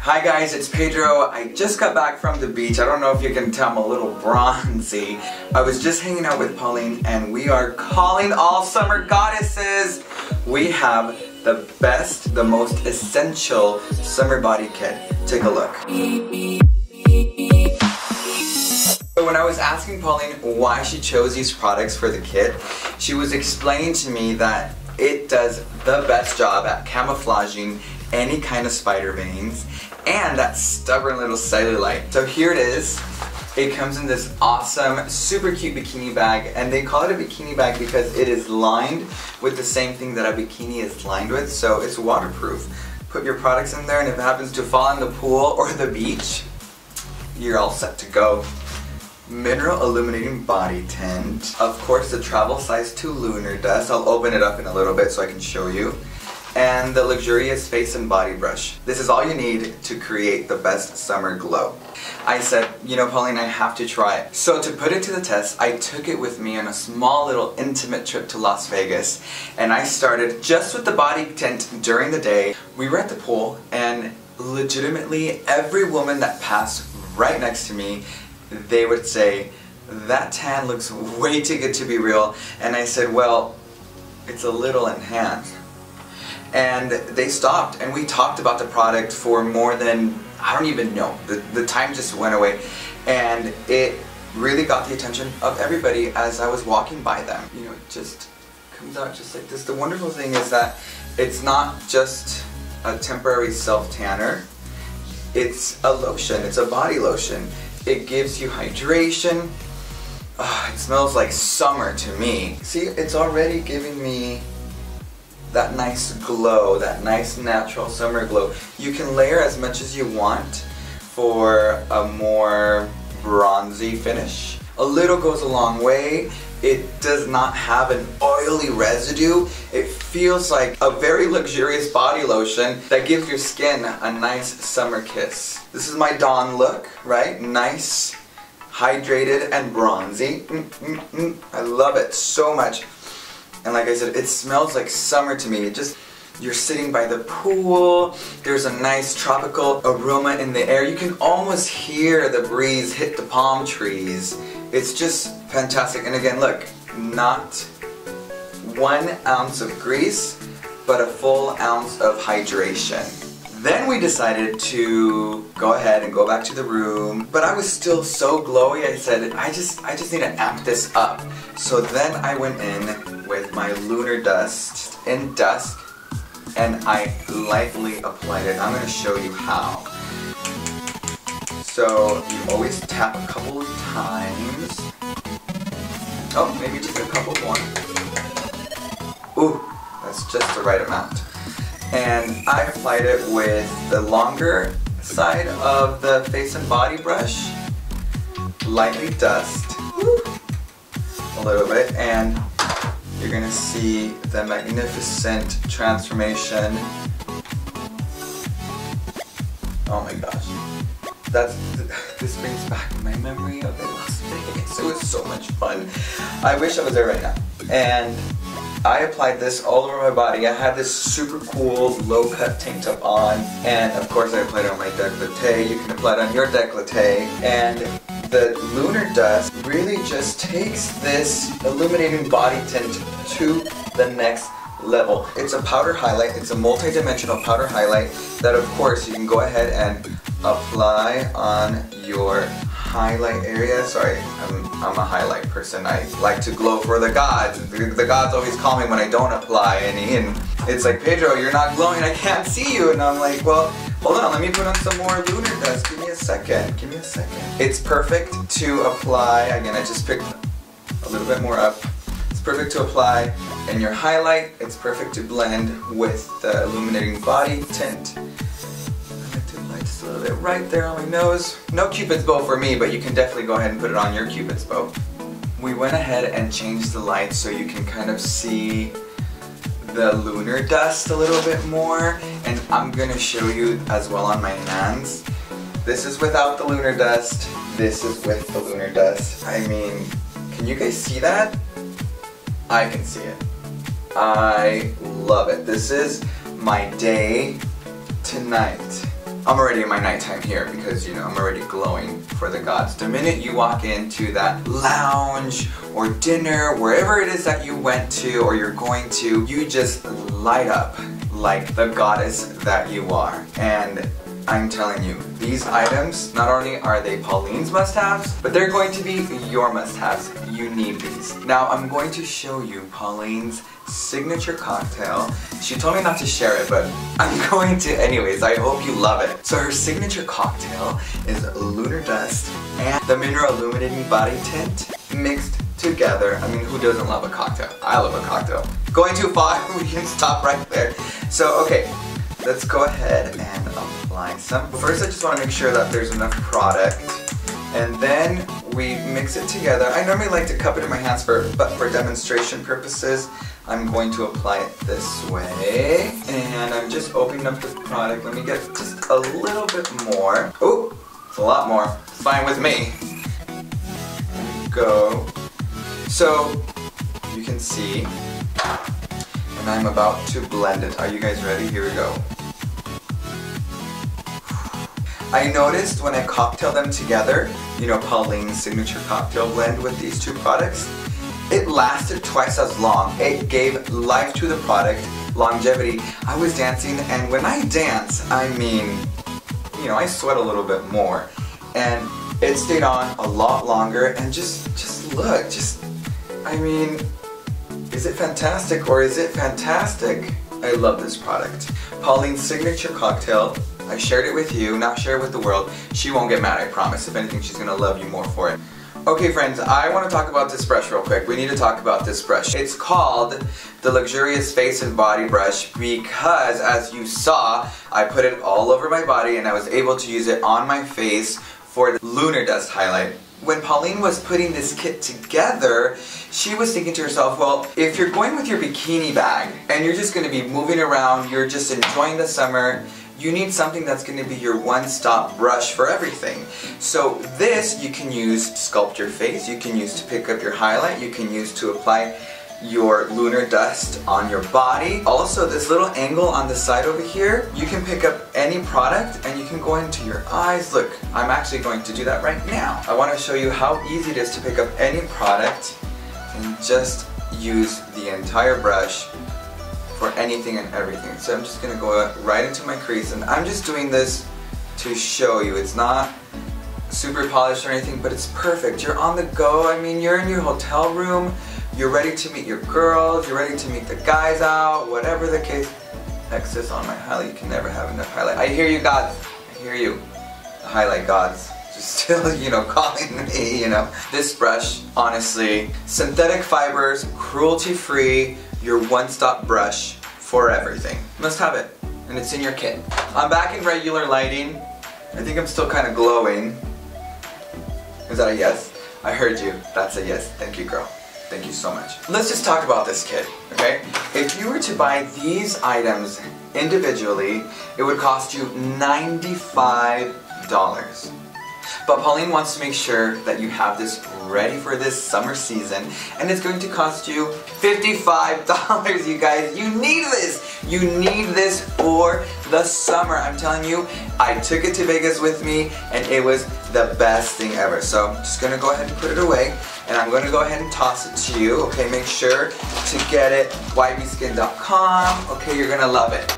Hi guys, it's Pedro. I just got back from the beach. I don't know if you can tell I'm a little bronzy. I was just hanging out with Pauline and we are calling all summer goddesses. We have the best, the most essential summer body kit. Take a look. So when I was asking Pauline why she chose these products for the kit, she was explaining to me that it does the best job at camouflaging any kind of spider veins and that stubborn little cellulite. So here it is. It comes in this awesome, super cute bikini bag, and they call it a bikini bag because it is lined with the same thing that a bikini is lined with, so it's waterproof. Put your products in there and if it happens to fall in the pool or the beach, you're all set to go. Mineral illuminating body tint. Of course the travel size 2 Lunar Dust. I'll open it up in a little bit so I can show you. And the luxurious face and body brush. This is all you need to create the best summer glow. I said, you know Pauline, I have to try it. So to put it to the test, I took it with me on a small little intimate trip to Las Vegas. And I started just with the body tint during the day. We were at the pool and legitimately every woman that passed right next to me, they would say, that tan looks way too good to be real. And I said, well, it's a little enhanced. And they stopped and we talked about the product for more than, I don't even know, the time just went away, and it really got the attention of everybody as I was walking by them. You know, it just comes out just like this. The wonderful thing is that it's not just a temporary self-tanner, it's a lotion, it's a body lotion. It gives you hydration. It smells like summer to me. See, it's already giving me that nice glow, that nice natural summer glow. You can layer as much as you want for a more bronzy finish. A little goes a long way. It does not have an oily residue. It feels like a very luxurious body lotion that gives your skin a nice summer kiss. This is my dawn look, right? Nice, hydrated, and bronzy. I love it so much. And like I said, it smells like summer to me. You're sitting by the pool, there's a nice tropical aroma in the air. You can almost hear the breeze hit the palm trees. It's just fantastic. And again, look, not 1 ounce of grease, but a full ounce of hydration. Then we decided to go ahead and go back to the room, but I was still so glowy. I said, I just need to amp this up. So then I went in with my Lunar Dust in dusk, and I lightly applied it. I'm going to show you how. So you always tap a couple of times. Oh, maybe just a couple more. Ooh, that's just the right amount. And I applied it with the longer side of the face and body brush, lightly dust a little bit, and you're gonna see the magnificent transformation. Oh my gosh, this brings back my memory of it Las Vegas. It was so much fun. I wish I was there right now. And I applied this all over my body. I had this super cool low-cut tank top on, and of course I applied it on my décolleté. You can apply it on your décolleté, and the Lunar Dust really just takes this illuminating body tint to the next level. It's a powder highlight. It's a multi-dimensional powder highlight that of course you can go ahead and apply on your highlight area. Sorry, I'm a highlight person. I like to glow for the gods. The gods always call me when I don't apply any, and it's like, Pedro, you're not glowing, I can't see you. And I'm like, well, hold on, let me put on some more Lunar Dust. Give me a second. Give me a second. It's perfect to apply. Again, I just picked a little bit more up. It's perfect to apply in your highlight. It's perfect to blend with the illuminating body tint. Just a little bit right there on my nose. No Cupid's bow for me, but you can definitely go ahead and put it on your Cupid's bow. We went ahead and changed the light so you can kind of see the Lunar Dust a little bit more, and I'm gonna show you as well on my hands. This is without the Lunar Dust, this is with the Lunar Dust. I mean, can you guys see that? I can see it. I love it. This is my day tonight. I'm already in my nighttime here because, you know, I'm already glowing for the gods. The minute you walk into that lounge or dinner, wherever it is that you went to or you're going to, you just light up like the goddess that you are. And I'm telling you, these items, not only are they Pauline's must-haves, but they're going to be your must-haves. You need these. Now, I'm going to show you Pauline's signature cocktail. She told me not to share it, but I'm going to anyways. I hope you love it. So her signature cocktail is Lunar Dust and the Mineral Illuminating Body Tint mixed together. I mean, who doesn't love a cocktail? I love a cocktail. Going too far? We can stop right there. So, okay. Let's go ahead and apply some. First, I just want to make sure that there's enough product, and then we mix it together. I normally like to cup it in my hands, but for demonstration purposes, I'm going to apply it this way. And I'm just opening up the product. Let me get just a little bit more. Oh, it's a lot more. It's fine with me. There we go. So, you can see, and I'm about to blend it. Are you guys ready? Here we go. I noticed when I cocktail them together, you know, Pauline's signature cocktail blend with these two products, it lasted twice as long. It gave life to the product, longevity. I was dancing, and when I dance, I mean, you know, I sweat a little bit more. And it stayed on a lot longer, and just look, I mean, is it fantastic or is it fantastic? I love this product. Pauline's signature cocktail. I shared it with you, now share it with the world. She won't get mad, I promise. If anything, she's gonna love you more for it. Okay friends, I want to talk about this brush real quick. We need to talk about this brush. It's called the Luxurious Face and Body Brush because, as you saw, I put it all over my body and I was able to use it on my face for the Lunar Dust highlight. When Pauline was putting this kit together, she was thinking to herself, well, if you're going with your bikini bag and you're just going to be moving around, you're just enjoying the summer, you need something that's going to be your one-stop brush for everything. So this you can use to sculpt your face, you can use to pick up your highlight, you can use to apply your Lunar Dust on your body. Also, this little angle on the side over here, you can pick up any product and you can go into your eyes. Look, I'm actually going to do that right now. I want to show you how easy it is to pick up any product and just use the entire brush for anything and everything. So I'm just going to go right into my crease, and I'm just doing this to show you. It's not super polished or anything, but it's perfect. You're on the go. I mean, you're in your hotel room, you're ready to meet your girls, you're ready to meet the guys out, whatever the case. Excess on my highlight, you can never have enough highlight. I hear you, gods. I hear you. The highlight gods. Just still, you know, calling me, you know. This brush, honestly, synthetic fibers, cruelty-free, your one-stop brush for everything. Must have it, and it's in your kit. I'm back in regular lighting. I think I'm still kind of glowing. Is that a yes? I heard you. That's a yes. Thank you, girl. Thank you so much. Let's just talk about this kit, okay? If you were to buy these items individually, it would cost you $95. But Pauline wants to make sure that you have this ready for this summer season, and it's going to cost you $55, you guys. You need this. You need this for the summer. I'm telling you, I took it to Vegas with me, and it was the best thing ever. So I'm just going to go ahead and put it away, and I'm going to go ahead and toss it to you. Okay, make sure to get it, ybskin.com. Okay, you're going to love it.